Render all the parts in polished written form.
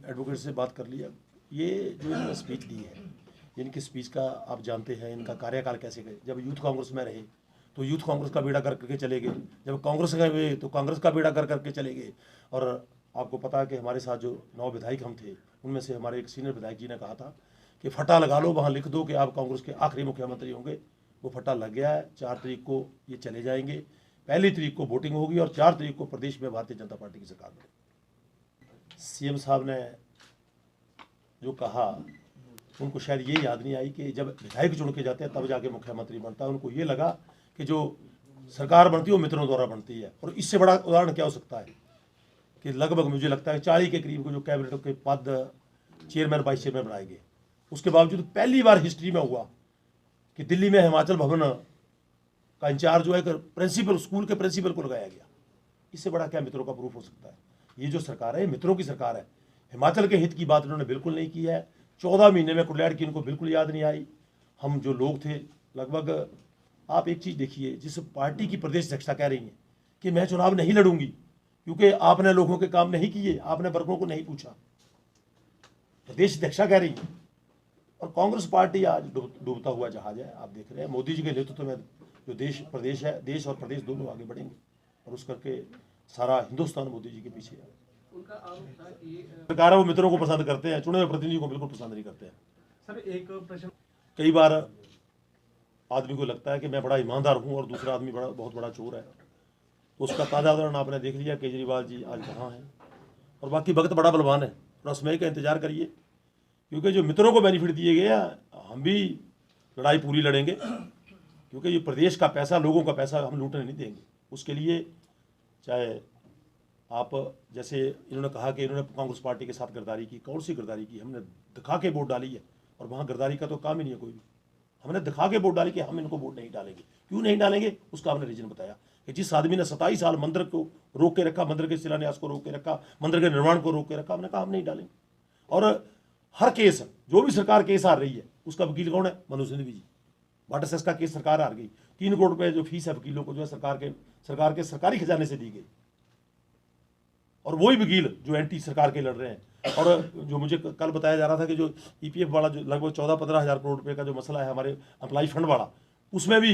Advocate से बात कर लिया। ये जो इन्होंने स्पीच दी है, इनकी स्पीच का आप जानते हैं इनका कार्यकाल कैसे गए। जब यूथ कांग्रेस में रहे तो यूथ कांग्रेस का बेड़ा कर करके चले गए, जब कांग्रेस गए तो कांग्रेस का बेड़ा कर करके चले गए। और आपको पता है कि हमारे साथ जो 9 विधायक हम थे, उनमें से हमारे एक सीनियर विधायक जी ने कहा था कि फटा लगा लो, वहाँ लिख दो कि आप कांग्रेस के आखिरी मुख्यमंत्री होंगे। वो फटा लग गया है। 4 तारीख को ये चले जाएंगे, 1 तारीख को वोटिंग होगी और 4 तारीख को प्रदेश में भारतीय जनता पार्टी की सरकार बनेगी। सीएम साहब ने जो कहा, उनको शायद ये याद नहीं आई कि जब विधायक चुन के जाते हैं तब जाके मुख्यमंत्री बनता है। उनको ये लगा कि जो सरकार बनती है वो मित्रों द्वारा बनती है। और इससे बड़ा उदाहरण क्या हो सकता है कि लगभग मुझे लगता है 40 के करीब को जो कैबिनेट के पद चेयरमैन वाइस चेयरमैन बनाए गए, उसके बावजूद पहली बार हिस्ट्री में हुआ कि दिल्ली में हिमाचल भवन का इंचार्ज जो है प्रिंसिपल, स्कूल के प्रिंसिपल को लगाया गया। इससे बड़ा क्या मित्रों का प्रूफ हो सकता है। ये जो सरकार है मित्रों की सरकार है। हिमाचल के हित की बात उन्होंने बिल्कुल नहीं की है। 14 महीने में कुल्लैड़ की इनको बिल्कुल याद नहीं आई। हम जो लोग थे लगभग, आप एक चीज़ देखिए, जिस पार्टी की प्रदेश अध्यक्षा कह रही हैं कि मैं चुनाव नहीं लड़ूंगी क्योंकि आपने लोगों के काम नहीं किए, आपने वर्गों को नहीं पूछा, प्रदेश अध्यक्षा कह रही है। और कांग्रेस पार्टी आज डूबता हुआ जहाज है। आप देख रहे हैं मोदी जी के नेतृत्व में जो प्रदेश है, देश और प्रदेश दोनों आगे बढ़ेंगे और उस करके सारा हिंदुस्तान मोदी जी के पीछे है। उनका आरोप था कि सरकार वो मित्रों को पसंद करते हैं, चुने हुए प्रतिनिधि को बिल्कुल पसंद नहीं करते हैं। सर एक प्रश्न, कई बार आदमी को लगता है कि मैं बड़ा ईमानदार हूँ और दूसरा आदमी बहुत बड़ा चोर है। तो उसका ताज़ा उदाहरण आपने देख लिया, केजरीवाल जी आज कहाँ हैं। और बाकी वक्त बड़ा बलवान है, थोड़ा समय का इंतजार करिए, क्योंकि जो मित्रों को बेनिफिट दिए गए हैं, हम भी लड़ाई पूरी लड़ेंगे, क्योंकि ये प्रदेश का पैसा, लोगों का पैसा हम लूटने नहीं देंगे। उसके लिए चाहे आप, जैसे इन्होंने कहा कि इन्होंने कांग्रेस पार्टी के साथ गद्दारी की, कौन सी गद्दारी की? हमने दिखा के वोट डाली है और वहाँ गद्दारी का तो काम ही नहीं है कोई भी। हमने दिखा के वोट डाली कि हम इनको वोट नहीं डालेंगे। क्यों नहीं डालेंगे उसका हमने रीजन बताया कि जिस आदमी ने 27 साल मंदिर को रोक के रखा, मंदिर के शिलान्यास को रोक के रखा, मंदिर के निर्माण को रोक के रखा, हमने कहा हम नहीं डालेंगे। और हर केस, जो भी सरकार केस हार रही है, उसका वकील कौन है? मनोज सिंघवी जी। वाटर सेस का केस सरकार हार गई, 3 करोड़ रुपए जो फीस है वकीलों को जो है सरकार के सरकारी खजाने से दी गई। और वही वकील जो एंटी सरकार के लड़ रहे हैं। और जो मुझे कल बताया जा रहा था कि जो ईपीएफ वाला जो लगभग 14-15 हज़ार करोड़ रुपए का जो मसला है हमारे अप्लाई फंड वाला, उसमें भी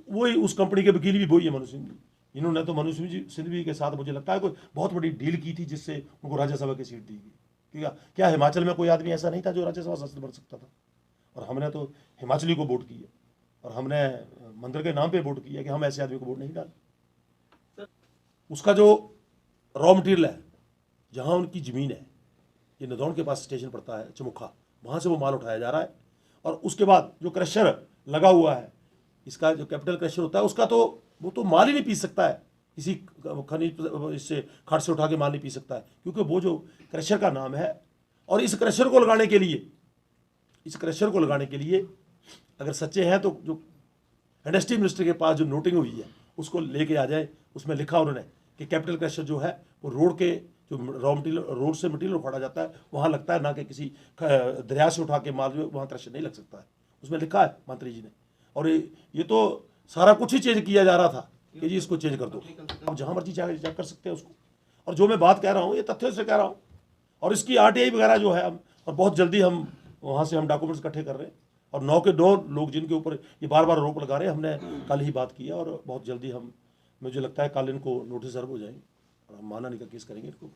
वही उस कंपनी के वकील भी वही है, मनोज सिंघवी। इन्होंने तो मनोज सिंघवी के साथ मुझे लगता है कोई बहुत बड़ी डील की थी जिससे उनको राज्यसभा की सीट दी गई। क्या हिमाचल में कोई आदमी ऐसा नहीं था जो राज्यसभा सदस्य बन सकता था? और हमने तो हिमाचली को वोट किया और हमने मंदिर के नाम पे वोट किया कि हम ऐसे आदमी को वोट नहीं डालें। उसका जो रॉ मटेरियल है, जहाँ उनकी ज़मीन है, ये नदौन के पास स्टेशन पड़ता है चमुखा, वहाँ से वो माल उठाया जा रहा है। और उसके बाद जो क्रशर लगा हुआ है, इसका जो कैपिटल क्रशर होता है, उसका तो वो तो माल ही नहीं पी सकता है, किसी खनिज इससे खाट से उठा के माल नहीं पी सकता है, क्योंकि वो जो क्रशर का नाम है। और इस क्रशर को लगाने के लिए अगर सच्चे हैं तो जो इंडस्ट्री मिनिस्टर के पास जो नोटिंग हुई है उसको लेके आ जाए। उसमें लिखा उन्होंने कि कैपिटल क्रशर जो है वो रोड के जो रॉ मटीरियल, रोड से मटीरियल उखाड़ा जाता है वहाँ लगता है, ना कि किसी दरिया से उठा के माल जो वहाँ क्रशर नहीं लग सकता है। उसमें लिखा है मंत्री जी ने। और ये तो सारा कुछ ही चेंज किया जा रहा था कि जी इसको चेंज कर दो। आप जहाँ मर्जी चेक कर सकते हैं उसको। और जो मैं बात कह रहा हूँ ये तथ्यों से कह रहा हूँ। और इसकी RTI वगैरह जो है, और बहुत जल्दी हम वहाँ से हम डॉक्यूमेंट्स इकट्ठे कर रहे हैं। और 9 के 9 लोग जिनके ऊपर ये बार बार आरोप लगा रहे हैं, हमने कल ही बात की है और बहुत जल्दी हम, मुझे लगता है कल इनको नोटिस सर्व हो जाएंगे और हम मानहानि का केस करेंगे इनको।